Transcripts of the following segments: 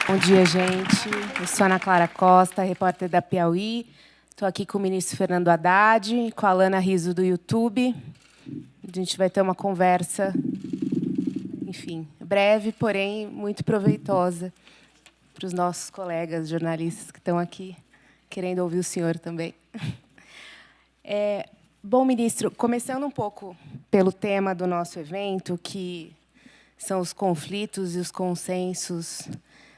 Bom dia, gente. Eu sou Ana Clara Costa, repórter da Piauí. Estou aqui com o ministro Fernando Haddad e com a Alana Riso do YouTube. A gente vai ter uma conversa, enfim, breve, porém muito proveitosa para os nossos colegas jornalistas que estão aqui querendo ouvir o senhor também. Bom, ministro, começando um pouco pelo tema do nosso evento, que são os conflitos e os consensos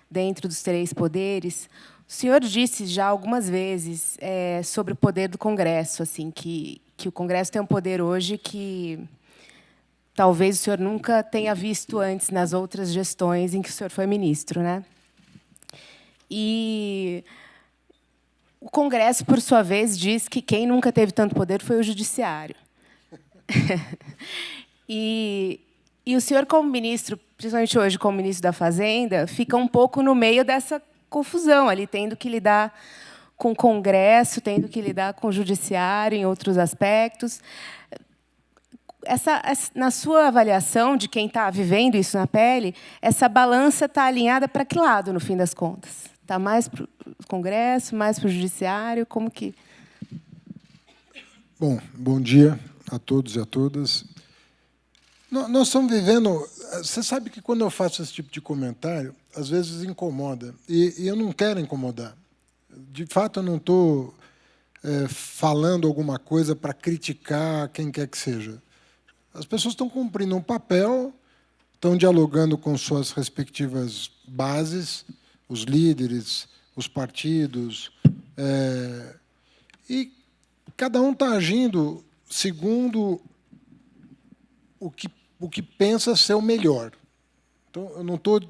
dentro dos três poderes. O senhor disse já algumas vezes sobre o poder do Congresso, assim, que o Congresso tem um poder hoje que talvez o senhor nunca tenha visto antes nas outras gestões em que o senhor foi ministro, né? E o Congresso, por sua vez, diz que quem nunca teve tanto poder foi o Judiciário. E o senhor, como ministro, principalmente hoje como ministro da Fazenda, fica um pouco no meio dessa confusão, ali, tendo que lidar com o Congresso, tendo que lidar com o Judiciário em outros aspectos. Na sua avaliação de quem está vivendo isso na pele, essa balança está alinhada para que lado, no fim das contas? Está mais para o Congresso, mais para o Judiciário? Como que... Bom dia a todos e a todas. Nós estamos vivendo... Você sabe que, quando eu faço esse tipo de comentário, às vezes incomoda. E eu não quero incomodar. De fato, eu não estou falando alguma coisa para criticar quem quer que seja. As pessoas estão cumprindo um papel, estão dialogando com suas respectivas bases, os líderes, os partidos, e cada um está agindo segundo o que pensa ser o melhor. Então, eu não estou...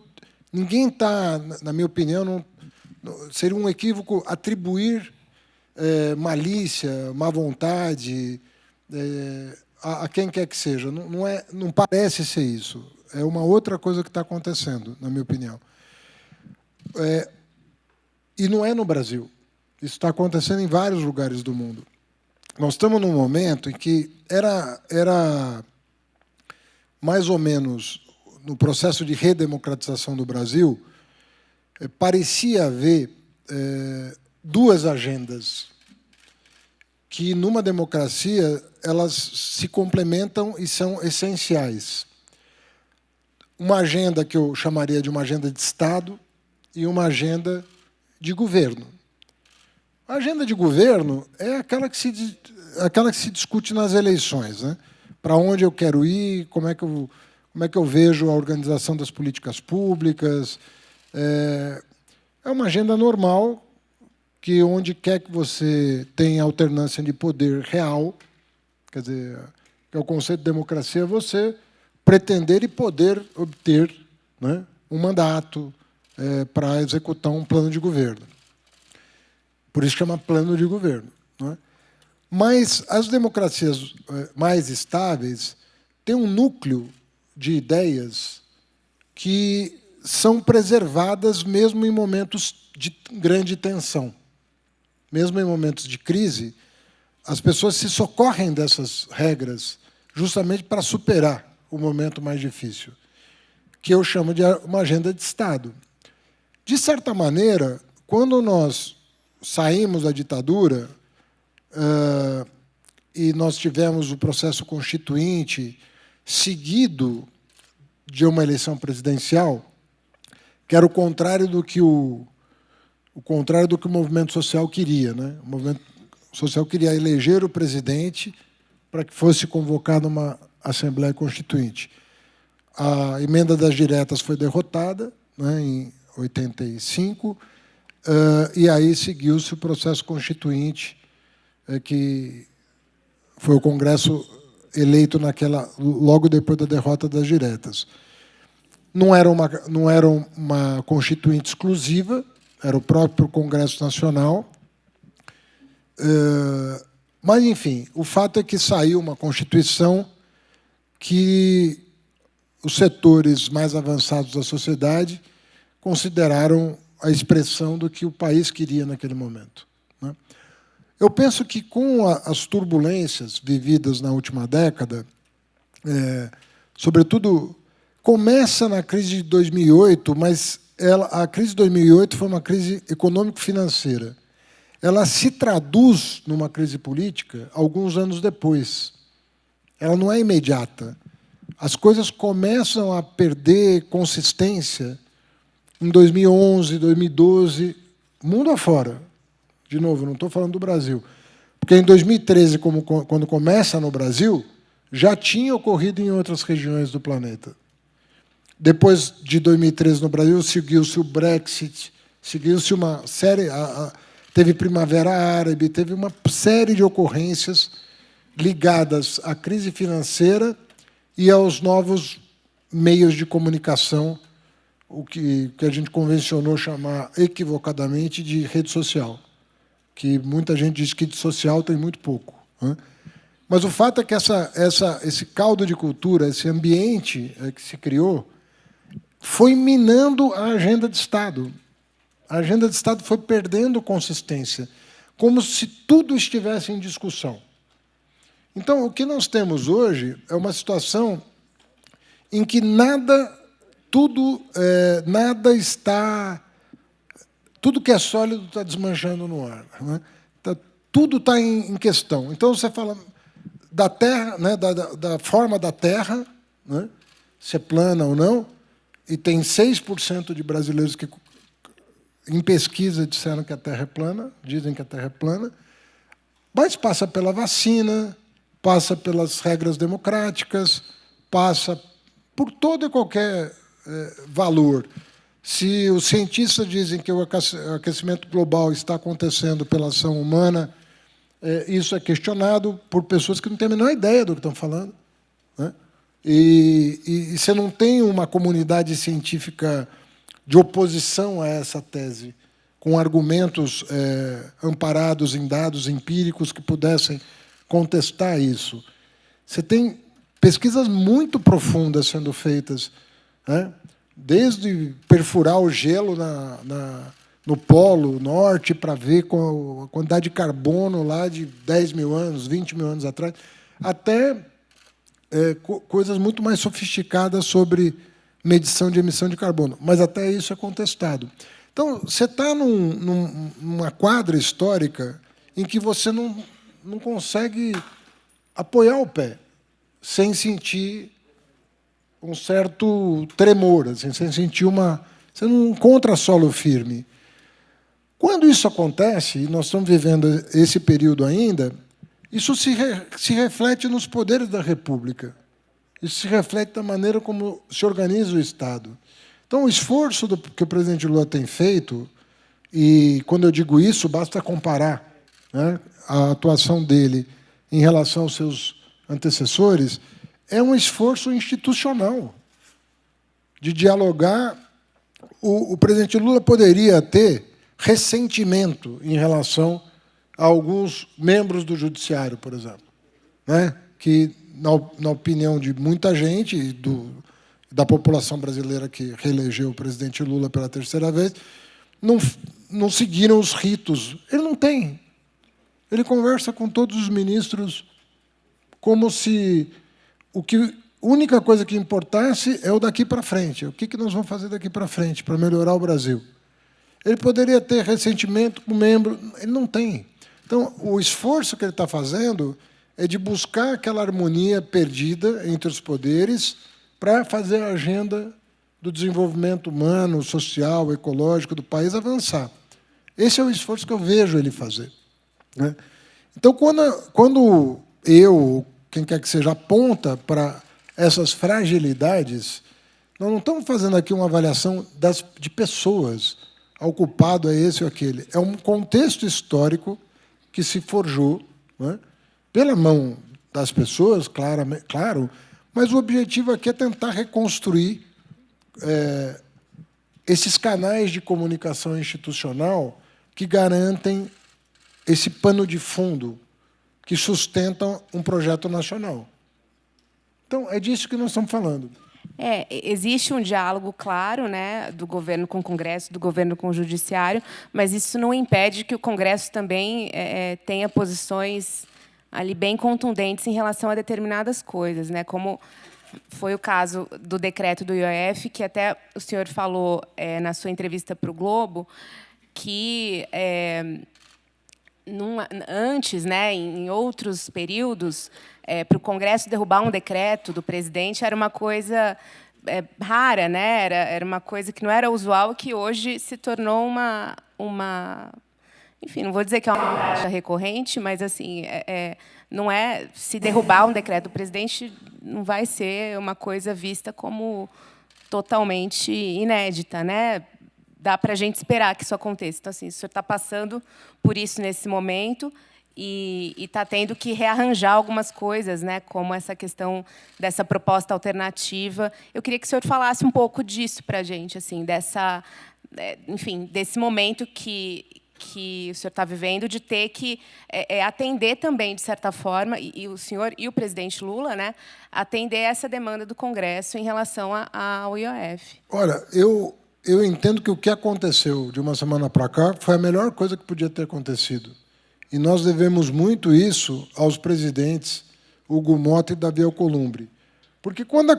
Ninguém está, na minha opinião, seria um equívoco atribuir malícia, má vontade a quem quer que seja. Não parece ser isso. É uma outra coisa que está acontecendo, na minha opinião. E não é no Brasil. Isso está acontecendo em vários lugares do mundo. Nós estamos num momento em que era mais ou menos no processo de redemocratização do Brasil, parecia haver duas agendas que, numa democracia, elas se complementam e são essenciais. Uma agenda que eu chamaria de uma agenda de Estado e uma agenda de governo. A agenda de governo é aquela que se discute nas eleições, né? Para onde eu quero ir, como é que eu vejo a organização das políticas públicas. É uma agenda normal, que onde quer que você tenha alternância de poder real, quer dizer, que é o conceito de democracia, é você pretender e poder obter, né, um mandato para executar um plano de governo. Por isso chama plano de governo, não é? Mas as democracias mais estáveis têm um núcleo de ideias que são preservadas mesmo em momentos de grande tensão. Mesmo em momentos de crise, as pessoas se socorrem dessas regras justamente para superar o momento mais difícil, que eu chamo de uma agenda de Estado. De certa maneira, quando nós saímos da ditadura e nós tivemos o processo constituinte seguido de uma eleição presidencial, que era o contrário do que o movimento social queria, né? O movimento social queria eleger o presidente para que fosse convocada uma Assembleia Constituinte. A emenda das diretas foi derrotada, né, em 85, e aí seguiu-se o processo constituinte, que foi o Congresso eleito logo depois da derrota das diretas. Não era uma constituinte exclusiva, era o próprio Congresso Nacional. Mas, enfim, o fato é que saiu uma Constituição que os setores mais avançados da sociedade consideraram a expressão do que o país queria naquele momento, né? Eu penso que, com as turbulências vividas na última década, sobretudo, começa na crise de 2008, mas a crise de 2008 foi uma crise econômico-financeira. Ela se traduz numa crise política alguns anos depois. Ela não é imediata. As coisas começam a perder consistência em 2011, 2012, mundo afora. De novo, não estou falando do Brasil. Porque em 2013, quando começa no Brasil, já tinha ocorrido em outras regiões do planeta. Depois de 2013 no Brasil, seguiu-se o Brexit, seguiu-se uma série... Teve Primavera Árabe, teve uma série de ocorrências ligadas à crise financeira e aos novos meios de comunicação, o que a gente convencionou chamar equivocadamente de rede social, que muita gente diz que de social tem muito pouco, né? Mas o fato é que esse caldo de cultura, esse ambiente que se criou, foi minando a agenda de Estado. A agenda de Estado foi perdendo consistência, como se tudo estivesse em discussão. Então, o que nós temos hoje é uma situação em que nada tudo que é sólido está desmanchando no ar, né? Tudo está em questão. Então, você fala da Terra, né, da forma da Terra, né, se é plana ou não, e tem 6% de brasileiros que, em pesquisa, disseram que a Terra é plana, dizem que a Terra é plana, mas passa pela vacina, passa pelas regras democráticas, passa por todo e qualquer valor. Se os cientistas dizem que o aquecimento global está acontecendo pela ação humana, isso é questionado por pessoas que não têm a menor ideia do que estão falando, né? E você não tem uma comunidade científica de oposição a essa tese, com argumentos amparados em dados empíricos que pudessem contestar isso. Você tem pesquisas muito profundas sendo feitas, né? Desde perfurar o gelo no Polo Norte para ver a quantidade de carbono lá de 10 mil anos, 20 mil anos atrás, até coisas muito mais sofisticadas sobre medição de emissão de carbono. Mas até isso é contestado. Então, você está numa quadra histórica em que você não consegue apoiar o pé sem sentir um certo tremor, assim, sem sentir você não encontra solo firme. Quando isso acontece, e nós estamos vivendo esse período ainda, isso se reflete nos poderes da República. Isso se reflete da maneira como se organiza o Estado. Então, o esforço que o presidente Lula tem feito, e quando eu digo isso, basta comparar, né, a atuação dele em relação aos seus antecessores, é um esforço institucional de dialogar. O presidente Lula poderia ter ressentimento em relação a alguns membros do Judiciário, por exemplo, né, que, na opinião de muita gente, da população brasileira que reelegeu o presidente Lula pela terceira vez, não seguiram os ritos. Ele não tem. Ele conversa com todos os ministros como se a única coisa que importasse é o daqui para frente. O que nós vamos fazer daqui para frente para melhorar o Brasil? Ele poderia ter ressentimento com o membro, ele não tem. Então, o esforço que ele está fazendo é de buscar aquela harmonia perdida entre os poderes para fazer a agenda do desenvolvimento humano, social, ecológico do país avançar. Esse é o esforço que eu vejo ele fazer, né? Então, quando eu, quem quer que seja, aponta para essas fragilidades, nós não estamos fazendo aqui uma avaliação de pessoas. O culpado é esse ou aquele. É um contexto histórico que se forjou, né, pela mão das pessoas, claro, mas o objetivo aqui é tentar reconstruir esses canais de comunicação institucional que garantem esse pano de fundo que sustentam um projeto nacional. Então, é disso que nós estamos falando. Existe um diálogo claro, né, do governo com o Congresso, do governo com o Judiciário, mas isso não impede que o Congresso também tenha posições ali bem contundentes em relação a determinadas coisas, né, como foi o caso do decreto do IOF, que até o senhor falou na sua entrevista para o Globo, que antes, né, em outros períodos, para o Congresso derrubar um decreto do presidente era uma coisa rara, né? Era uma coisa que não era usual, que hoje se tornou uma enfim, não vou dizer que é uma prática recorrente, mas assim, não é, se derrubar um decreto do presidente não vai ser uma coisa vista como totalmente inédita, né? Dá para a gente esperar que isso aconteça. Então, assim, o senhor está passando por isso nesse momento e está tendo que rearranjar algumas coisas, né? Como essa questão dessa proposta alternativa. Eu queria que o senhor falasse um pouco disso para a gente, assim, enfim, desse momento que o senhor está vivendo, de ter que atender também, de certa forma, e o senhor e o presidente Lula, né, atender essa demanda do Congresso em relação ao IOF. Olha, eu entendo que o que aconteceu de uma semana para cá foi a melhor coisa que podia ter acontecido. E nós devemos muito isso aos presidentes Hugo Motta e Davi Alcolumbre. Porque quando a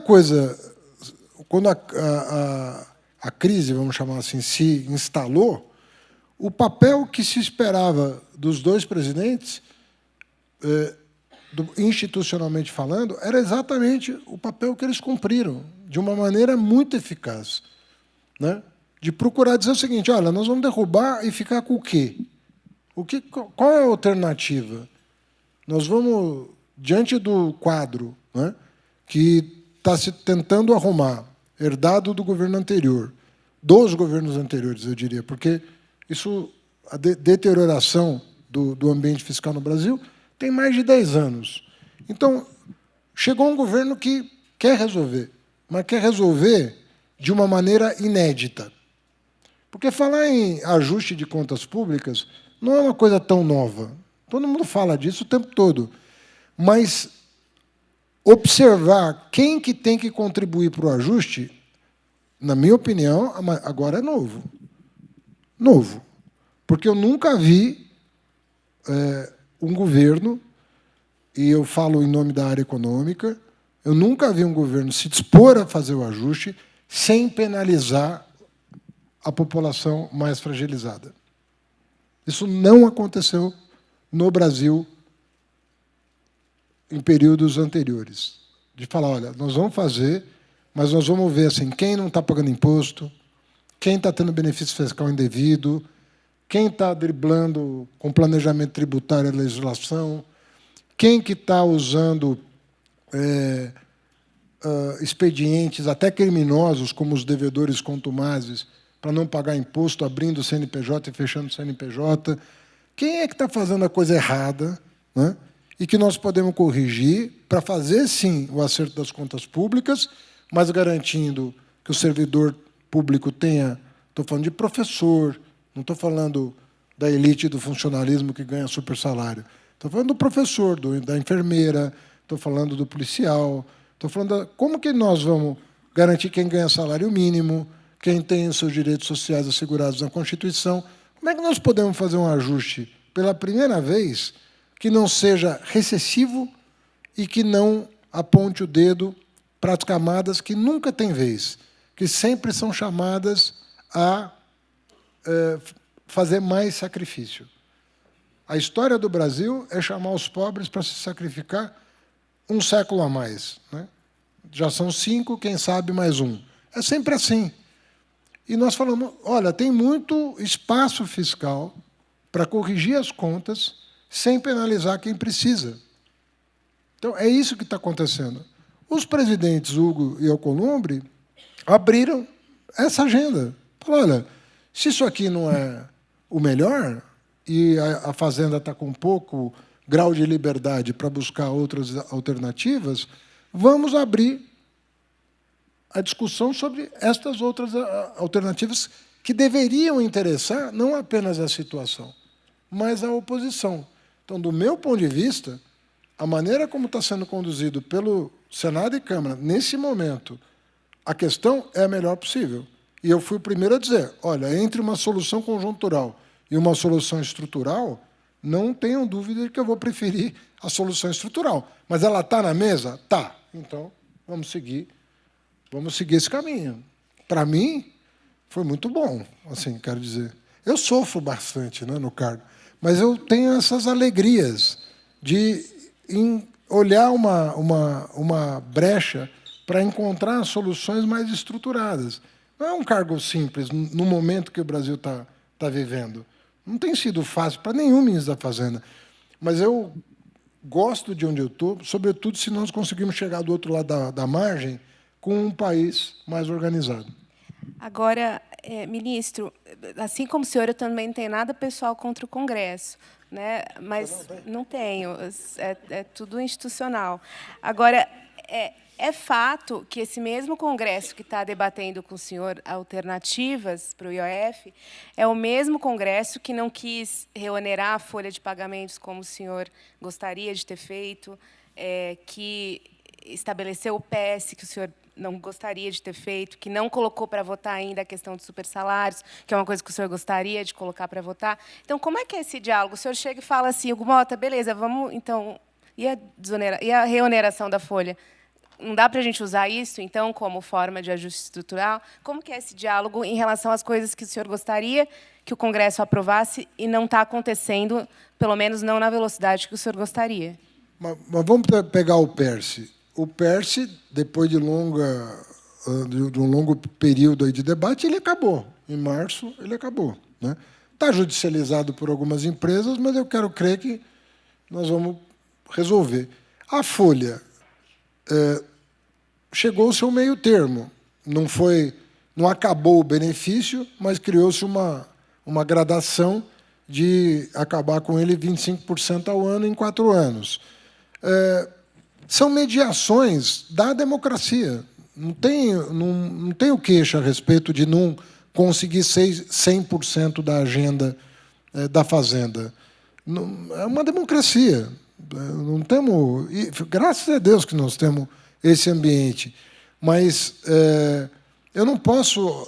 crise, vamos chamar assim, se instalou, o papel que se esperava dos dois presidentes, institucionalmente falando, era exatamente o papel que eles cumpriram, de uma maneira muito eficaz, né? De procurar dizer o seguinte: olha, nós vamos derrubar e ficar com o quê? Qual é a alternativa? Nós vamos, diante do quadro, né, que está se tentando arrumar, herdado do governo anterior, dos governos anteriores, eu diria, porque a deterioração do ambiente fiscal no Brasil tem mais de 10 anos. Então, chegou um governo que quer resolver, mas quer resolver de uma maneira inédita. Porque falar em ajuste de contas públicas não é uma coisa tão nova. Todo mundo fala disso o tempo todo. Mas observar quem que tem que contribuir para o ajuste, na minha opinião, agora é novo. Novo. Porque eu nunca vi um governo, e eu falo em nome da área econômica, eu nunca vi um governo se dispor a fazer o ajuste sem penalizar a população mais fragilizada. Isso não aconteceu no Brasil em períodos anteriores. De falar, olha, nós vamos fazer, mas nós vamos ver assim, quem não está pagando imposto, quem está tendo benefício fiscal indevido, quem está driblando com planejamento tributário a legislação, quem que está usando expedientes até criminosos, como os devedores contumazes, para não pagar imposto, abrindo o CNPJ e fechando o CNPJ. Quem é que está fazendo a coisa errada, né? E que nós podemos corrigir para fazer, sim, o acerto das contas públicas, mas garantindo que o servidor público tenha... Estou falando de professor, não estou falando da elite do funcionalismo que ganha super salário. Estou falando do professor, da enfermeira, estou falando do policial, estou falando como que nós vamos garantir quem ganha salário mínimo, quem tem os seus direitos sociais assegurados na Constituição. Como é que nós podemos fazer um ajuste, pela primeira vez, que não seja recessivo e que não aponte o dedo para as camadas que nunca têm vez, que sempre são chamadas a fazer mais sacrifício? A história do Brasil é chamar os pobres para se sacrificar um século a mais, né? Já são 5, quem sabe mais um. É sempre assim. E nós falamos, olha, tem muito espaço fiscal para corrigir as contas sem penalizar quem precisa. Então, é isso que está acontecendo. Os presidentes Hugo e Alcolumbre abriram essa agenda. Falaram, olha, se isso aqui não é o melhor, e a Fazenda está com pouco grau de liberdade para buscar outras alternativas, vamos abrir a discussão sobre estas outras alternativas que deveriam interessar não apenas a situação, mas a oposição. Então, do meu ponto de vista, a maneira como está sendo conduzido pelo Senado e Câmara, nesse momento, a questão é a melhor possível. E eu fui o primeiro a dizer, olha, entre uma solução conjuntural e uma solução estrutural, não tenham dúvida de que eu vou preferir a solução estrutural. Mas ela está na mesa? Tá. Então, vamos seguir esse caminho. Para mim, foi muito bom, assim, quero dizer. Eu sofro bastante, né, no cargo, mas eu tenho essas alegrias de olhar uma brecha para encontrar soluções mais estruturadas. Não é um cargo simples no momento que o Brasil está vivendo. Não tem sido fácil para nenhum ministro da Fazenda. Mas eu gosto de onde eu estou, sobretudo se nós conseguimos chegar do outro lado da margem com um país mais organizado. Agora, ministro, assim como o senhor, eu também não tenho nada pessoal contra o Congresso, né? Mas não tenho, é tudo institucional. Agora, é fato que esse mesmo Congresso que está debatendo com o senhor alternativas para o IOF é o mesmo Congresso que não quis reonerar a folha de pagamentos como o senhor gostaria de ter feito, que estabeleceu o PES que o senhor não gostaria de ter feito, que não colocou para votar ainda a questão dos supersalários, que é uma coisa que o senhor gostaria de colocar para votar. Então, como é que é esse diálogo? O senhor chega e fala assim, Hugo Mota, beleza, vamos, então, e a reoneração da folha? Não dá para a gente usar isso, então, como forma de ajuste estrutural? Como que é esse diálogo em relação às coisas que o senhor gostaria que o Congresso aprovasse e não está acontecendo, pelo menos não na velocidade que o senhor gostaria? Mas vamos pegar o PERSE. O PERSE, depois de um longo período aí de debate, ele acabou. Em março, ele acabou, né? Está judicializado por algumas empresas, mas eu quero crer que nós vamos resolver. A folha chegou ao seu meio termo. Não acabou o benefício, mas criou-se uma gradação de acabar com ele 25% ao ano em 4 anos. São mediações da democracia. Não tenho queixa a respeito de não conseguir 100% da agenda da Fazenda. É uma democracia. Não temos, e graças a Deus que nós temos esse ambiente, mas eu não posso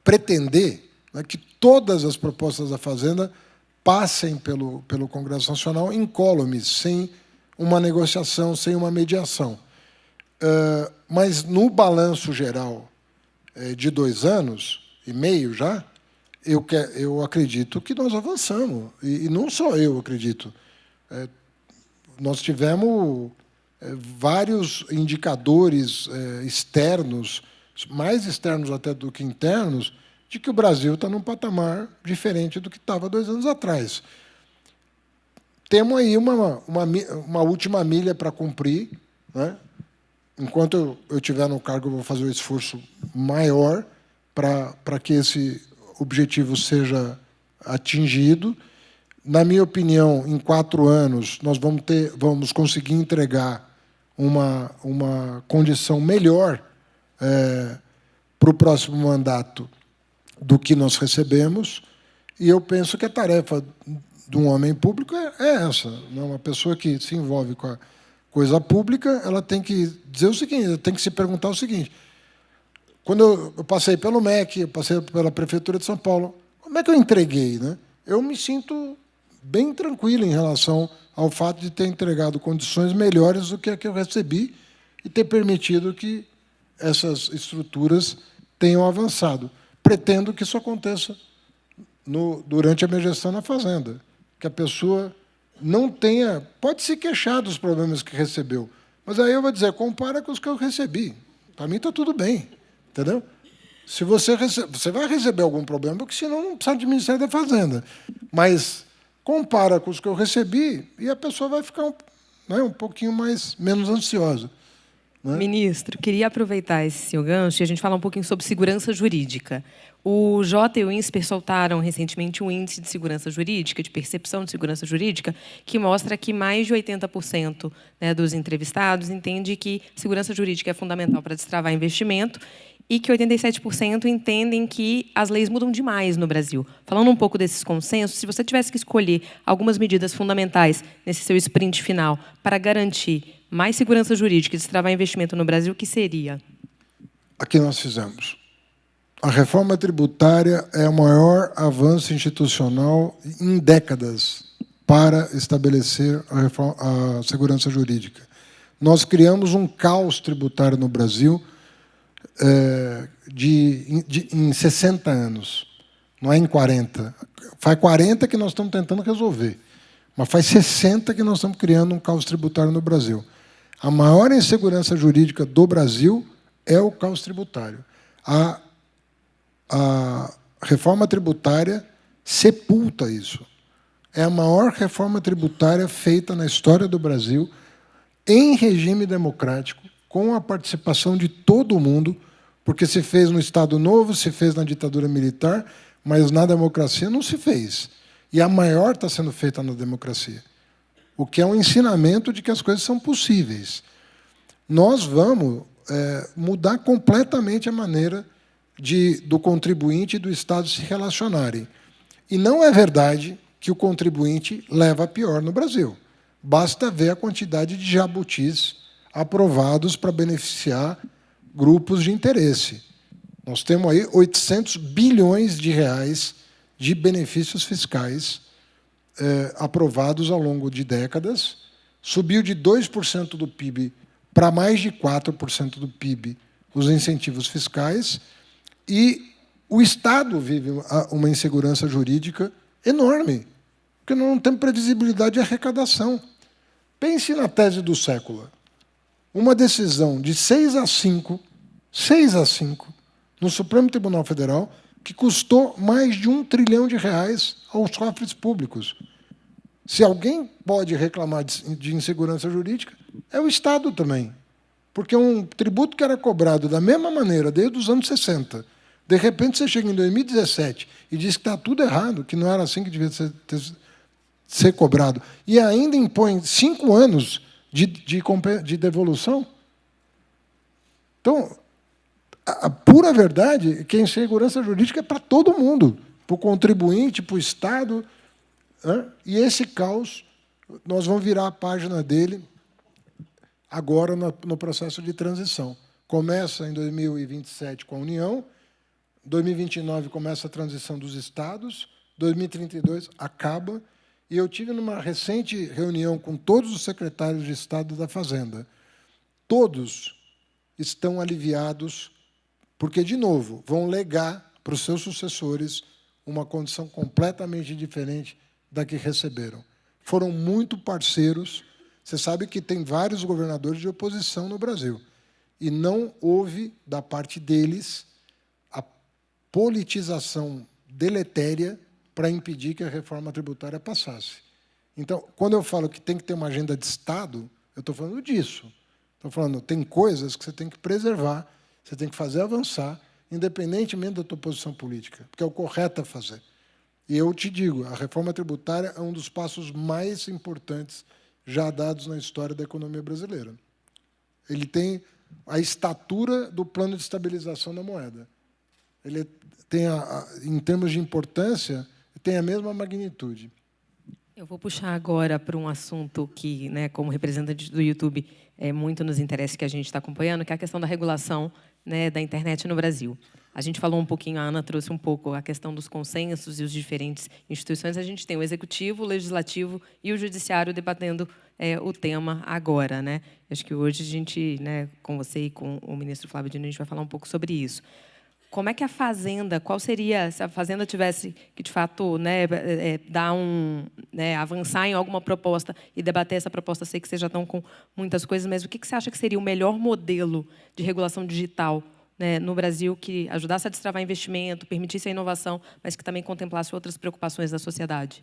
pretender, né, que todas as propostas da Fazenda passem pelo Congresso Nacional incólumes, sem uma negociação, sem uma mediação. Mas, no balanço geral de 2 anos e meio já, eu acredito que nós avançamos. E não só eu acredito. Nós tivemos vários indicadores externos, mais externos até do que internos, de que o Brasil está num patamar diferente do que estava 2 anos atrás. Temos aí uma última milha para cumprir, né? Enquanto eu estiver no cargo, eu vou fazer um esforço maior para que esse objetivo seja atingido. Na minha opinião, em 4 anos, nós vamos conseguir entregar uma condição melhor para o próximo mandato do que nós recebemos, e eu penso que a tarefa de um homem público é essa. Uma pessoa que se envolve com a coisa pública, ela tem que dizer o seguinte, ela tem que se perguntar o seguinte: quando eu passei pelo MEC, eu passei pela Prefeitura de São Paulo, como é que eu entreguei, né? Eu me sinto bem tranquilo em relação ao fato de ter entregado condições melhores do que a que eu recebi e ter permitido que essas estruturas tenham avançado. Pretendo que isso aconteça durante a minha gestão na Fazenda, que a pessoa não tenha... Pode se queixar dos problemas que recebeu, mas aí eu vou dizer, compara com os que eu recebi. Para mim está tudo bem, entendeu? Se você vai receber algum problema, porque senão não precisa de Ministério da Fazenda. Mas compara com os que eu recebi e a pessoa vai ficar um pouquinho menos ansiosa. Né? Ministro, queria aproveitar esse seu gancho e a gente falar um pouquinho sobre segurança jurídica. O Jota e o INSPER soltaram recentemente um índice de segurança jurídica, de percepção de segurança jurídica, que mostra que mais de 80%, né, dos entrevistados entende que segurança jurídica é fundamental para destravar investimento e que 87% entendem que as leis mudam demais no Brasil. Falando um pouco desses consensos, se você tivesse que escolher algumas medidas fundamentais nesse seu sprint final para garantir mais segurança jurídica e destravar investimento no Brasil, o que seria? Aqui nós fizemos. A reforma tributária é o maior avanço institucional em décadas para estabelecer a segurança jurídica. nós criamos um caos tributário no Brasil em 60 anos, não é em 40. Faz 40 que nós estamos tentando resolver, mas faz 60 que nós estamos criando um caos tributário no Brasil. A maior insegurança jurídica do Brasil é o caos tributário. A reforma tributária sepulta isso. É a maior reforma tributária feita na história do Brasil, em regime democrático, com a participação de todo mundo, porque se fez no Estado Novo, se fez na ditadura militar, mas na democracia não se fez. E a maior está sendo feita na democracia, o que é um ensinamento de que as coisas são possíveis. Nós vamos mudar completamente a maneira do contribuinte e do Estado se relacionarem. E não é verdade que o contribuinte leva a pior no Brasil. Basta ver a quantidade de jabutis aprovados para beneficiar grupos de interesse. Nós temos aí 800 bilhões de reais de benefícios fiscais aprovados ao longo de décadas, subiu de 2% do PIB para mais de 4% do PIB os incentivos fiscais, e o Estado vive uma insegurança jurídica enorme, porque nós não temos previsibilidade de arrecadação. Pense na tese do século. Uma decisão de 6-5, no Supremo Tribunal Federal, que custou mais de R$1 trilhão aos cofres públicos. Se alguém pode reclamar de insegurança jurídica, é o Estado também. Porque um tributo que era cobrado da mesma maneira desde os anos 60, de repente você chega em 2017 e diz que está tudo errado, que não era assim que devia ser cobrado, e ainda impõe 5 anos de devolução. Então, a pura verdade é que a insegurança jurídica é para todo mundo, para o contribuinte, para o Estado. E esse caos, nós vamos virar a página dele agora no processo de transição. Começa em 2027 com a União, 2029 começa a transição dos Estados, 2032 acaba, e eu tive numa recente reunião com todos os secretários de Estado da Fazenda. Todos estão aliviados, porque, de novo, vão legar para os seus sucessores uma condição completamente diferente da que receberam. Foram muito parceiros. Você sabe que tem vários governadores de oposição no Brasil, e não houve, da parte deles, a politização deletéria para impedir que a reforma tributária passasse. Então, quando eu falo que tem que ter uma agenda de Estado, eu estou falando disso. Estou falando, tem coisas que você tem que preservar, você tem que fazer avançar, independentemente da tua posição política, porque é o correto a fazer. E eu te digo, a reforma tributária é um dos passos mais importantes já dados na história da economia brasileira. Ele tem a estatura do plano de estabilização da moeda. Ele tem, em termos de importância, tem a mesma magnitude. Eu vou puxar agora para um assunto que, como representante do YouTube, muito nos interessa, que a gente está acompanhando, que é a questão da regulação, da internet no Brasil. A gente falou um pouquinho, a Ana trouxe um pouco a questão dos consensos e os diferentes instituições. A gente tem o Executivo, o Legislativo e o Judiciário debatendo o tema agora. Acho que hoje a gente, com você e com o ministro Flávio Dino, a gente vai falar um pouco sobre isso. Como é que a Fazenda, qual seria, se a Fazenda tivesse que, de fato, avançar em alguma proposta e debater essa proposta, sei que vocês já estão com muitas coisas, mas o que você acha que seria o melhor modelo de regulação digital no Brasil que ajudasse a destravar investimento, permitisse a inovação, mas que também contemplasse outras preocupações da sociedade?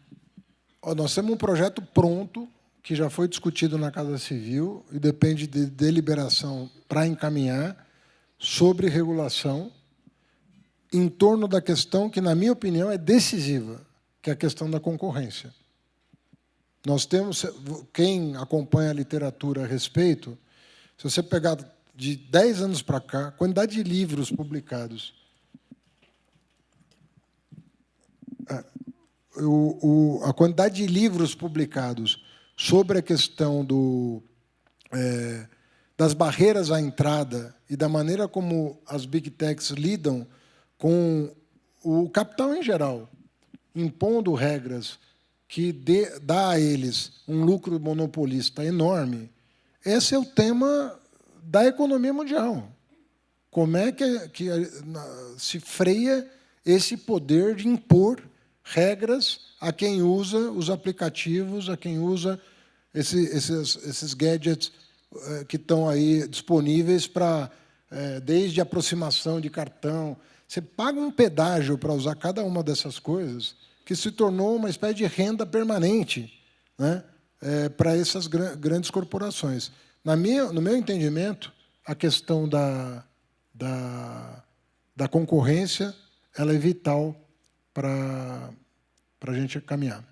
Nós temos um projeto pronto, que já foi discutido na Casa Civil, e depende de deliberação para encaminhar, sobre regulação, em torno da questão que, na minha opinião, é decisiva, que é a questão da concorrência. Nós temos, quem acompanha a literatura a respeito, se você pegar de 10 anos para cá, a quantidade de livros publicados, a quantidade de livros publicados sobre a questão das barreiras à entrada e da maneira como as Big Techs lidam com o capital em geral, impondo regras que dá a eles um lucro monopolista enorme, esse é o tema da economia mundial. Como é que se freia esse poder de impor regras a quem usa os aplicativos, a quem usa esses gadgets que estão aí disponíveis para, desde aproximação de cartão. Você paga um pedágio para usar cada uma dessas coisas, que se tornou uma espécie de renda permanente, né, para essas grandes corporações. No meu entendimento, a questão da concorrência ela é vital para a gente caminhar.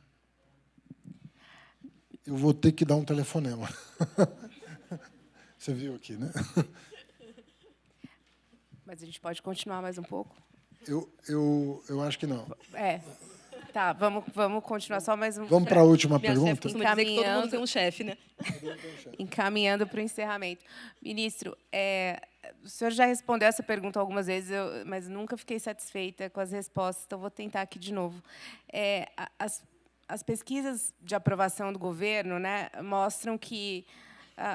Eu vou ter que dar um telefonema. Você viu aqui, né? Mas a gente pode continuar mais um pouco? Eu acho que não. Tá, vamos continuar só mais um... Vamos para a última Minha pergunta? chefe costuma dizer que todo mundo tem um chefe, né? Encaminhando para o encerramento. Ministro, o senhor já respondeu essa pergunta algumas vezes, mas nunca fiquei satisfeita com as respostas, então vou tentar aqui de novo. As pesquisas de aprovação do governo, né, mostram que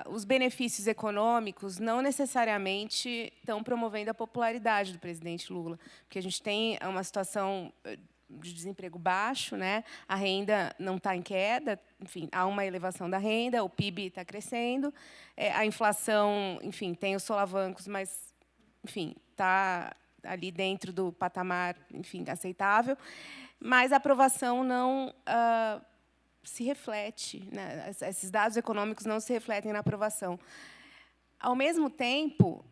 os benefícios econômicos não necessariamente estão promovendo a popularidade do presidente Lula, porque a gente tem uma situação de desemprego baixo, né? A renda não está em queda, enfim, há uma elevação da renda, o PIB está crescendo, a inflação, enfim, tem os solavancos, mas, enfim, está ali dentro do patamar, enfim, aceitável, mas a aprovação não se reflete, né? Esses dados econômicos não se refletem na aprovação. Ao mesmo tempo,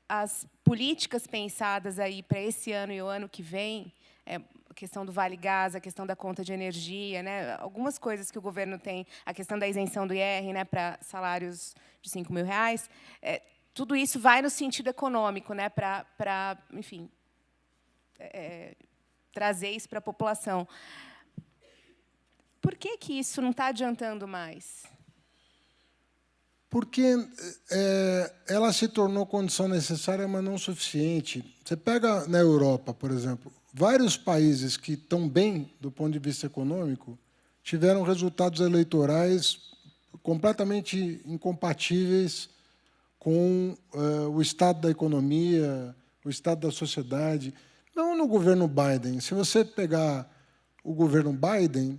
as políticas pensadas aí para esse ano e o ano que vem, a questão do Vale Gás, a questão da conta de energia, né, algumas coisas que o governo tem, a questão da isenção do IR, né, para salários de R$ 5.000, tudo isso vai no sentido econômico, né, para enfim, trazer isso para a população. Por que isso não está adiantando mais? Porque ela se tornou condição necessária, mas não suficiente. Você pega na Europa, por exemplo, vários países que estão bem do ponto de vista econômico tiveram resultados eleitorais completamente incompatíveis com o estado da economia, o estado da sociedade. Não no governo Biden. Se você pegar o governo Biden,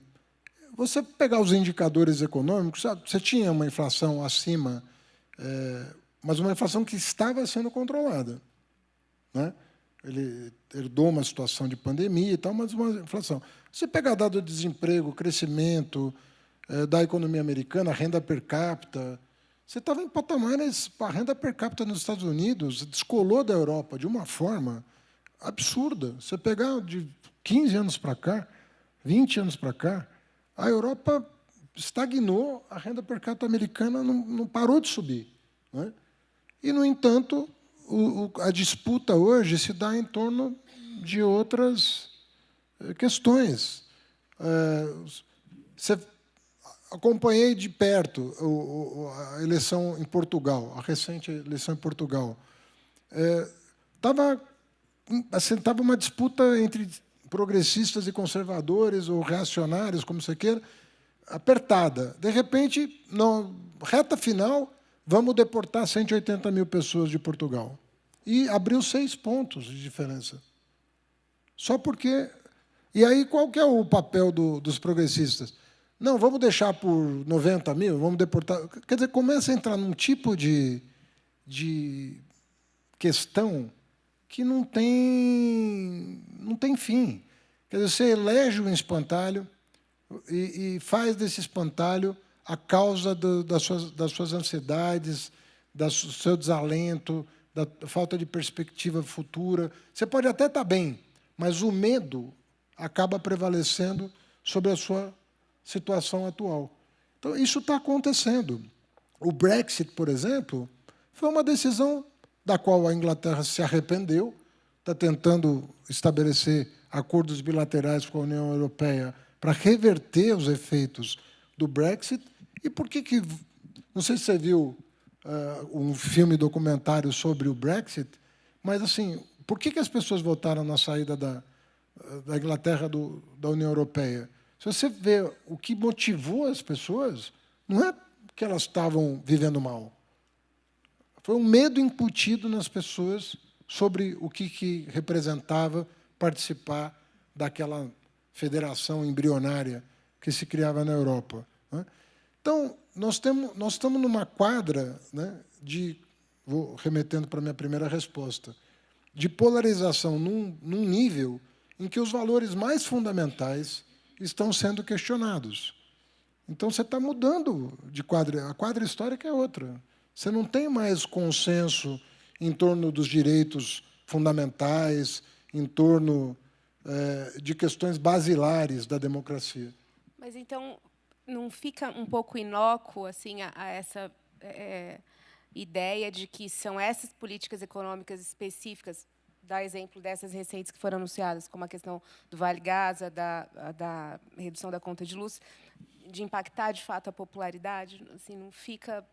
você pegar os indicadores econômicos, sabe, você tinha uma inflação acima, mas uma inflação que estava sendo controlada, né? Ele herdou uma situação de pandemia e tal, mas uma inflação. Você pegar dado de desemprego, crescimento da economia americana, a renda per capita, você estava em patamares, a renda per capita nos Estados Unidos descolou da Europa de uma forma absurda. Você pegar de 15 anos para cá, 20 anos para cá, a Europa estagnou, a renda per capita americana não parou de subir, né? E, no entanto, a disputa hoje se dá em torno de outras questões. Acompanhei de perto a eleição em Portugal, a recente eleição em Portugal. Tava uma disputa entre progressistas e conservadores, ou reacionários, como você queira, apertada. De repente, na reta final, vamos deportar 180 mil pessoas de Portugal. E abriu 6 pontos de diferença. Só porque... E aí, qual que é o papel dos progressistas? Não, vamos deixar por 90 mil, vamos deportar... Quer dizer, começa a entrar num tipo de questão que não tem fim. Quer dizer, você elege um espantalho e faz desse espantalho a causa das suas ansiedades, do seu desalento, da falta de perspectiva futura. Você pode até estar bem, mas o medo acaba prevalecendo sobre a sua situação atual. Então, isso está acontecendo. O Brexit, por exemplo, foi uma decisão da qual a Inglaterra se arrependeu, está tentando estabelecer acordos bilaterais com a União Europeia para reverter os efeitos do Brexit. E por que não sei se você viu um filme documentário sobre o Brexit, mas, assim, por que as pessoas votaram na saída da Inglaterra da União Europeia? Se você vê o que motivou as pessoas, não é porque elas estavam vivendo mal. Foi um medo incutido nas pessoas sobre o que representava participar daquela federação embrionária que se criava na Europa. Então, nós estamos numa quadra, né, vou remetendo para a minha primeira resposta, de polarização num nível em que os valores mais fundamentais estão sendo questionados. Então, você está mudando de quadra. A quadra histórica é outra. Você não tem mais consenso em torno dos direitos fundamentais, em torno de questões basilares da democracia. Mas, então, não fica um pouco inócuo assim, a essa ideia de que são essas políticas econômicas específicas, dá exemplo dessas recentes que foram anunciadas, como a questão do Vale Gaza, da redução da conta de luz, de impactar, de fato, a popularidade? Assim, não fica...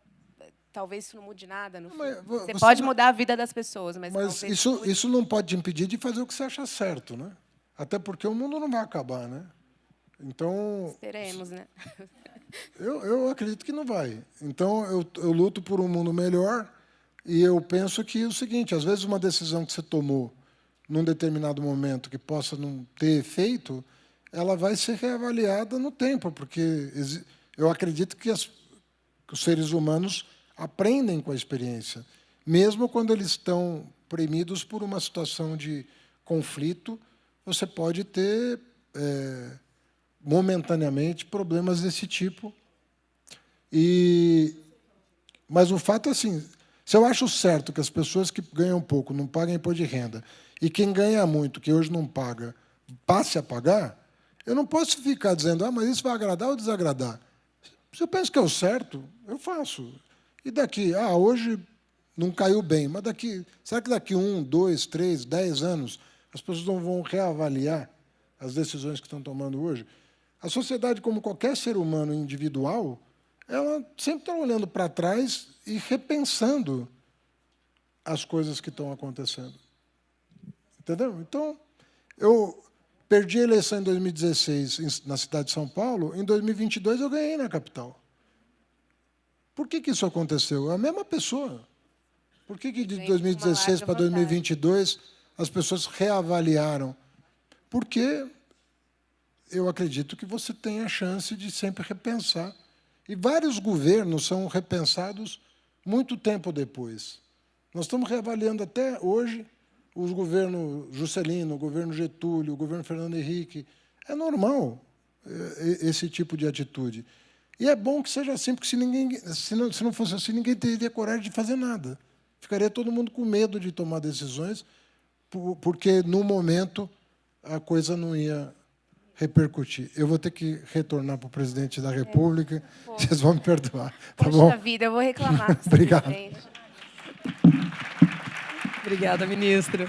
Talvez isso não mude nada. No fim. Você pode mudar a vida das pessoas, mas isso não pode te impedir de fazer o que você acha certo, né? Até porque o mundo não vai acabar, né? Então... Esperemos, né? Eu acredito que não vai. Então, eu luto por um mundo melhor e eu penso que é o seguinte, às vezes uma decisão que você tomou num determinado momento que possa não ter efeito, ela vai ser reavaliada no tempo, porque eu acredito que os seres humanos aprendem com a experiência, mesmo quando eles estão premidos por uma situação de conflito, você pode ter momentaneamente problemas desse tipo. Mas o fato é assim, se eu acho certo que as pessoas que ganham pouco não paguem imposto de renda e quem ganha muito, que hoje não paga, passe a pagar, eu não posso ficar dizendo, mas isso vai agradar ou desagradar. Se eu penso que é o certo, eu faço. E daqui, hoje não caiu bem, mas será que daqui 1, 2, 3, 10 anos as pessoas não vão reavaliar as decisões que estão tomando hoje? A sociedade, como qualquer ser humano individual, ela sempre está olhando para trás e repensando as coisas que estão acontecendo. Entendeu? Então, eu perdi a eleição em 2016 na cidade de São Paulo, em 2022 eu ganhei na capital. Por que isso aconteceu? É a mesma pessoa. Por que de 2016 para 2022 as pessoas reavaliaram? Porque eu acredito que você tem a chance de sempre repensar. E vários governos são repensados muito tempo depois. Nós estamos reavaliando até hoje os governos Juscelino, o governo Getúlio, o governo Fernando Henrique. É normal esse tipo de atitude. E é bom que seja assim, porque se não fosse assim, ninguém teria coragem de fazer nada. Ficaria todo mundo com medo de tomar decisões, porque, no momento, a coisa não ia repercutir. Eu vou ter que retornar para o presidente da República. Vocês vão me perdoar. Tá bom? Poxa vida, eu vou reclamar. Obrigado. Obrigada, ministro.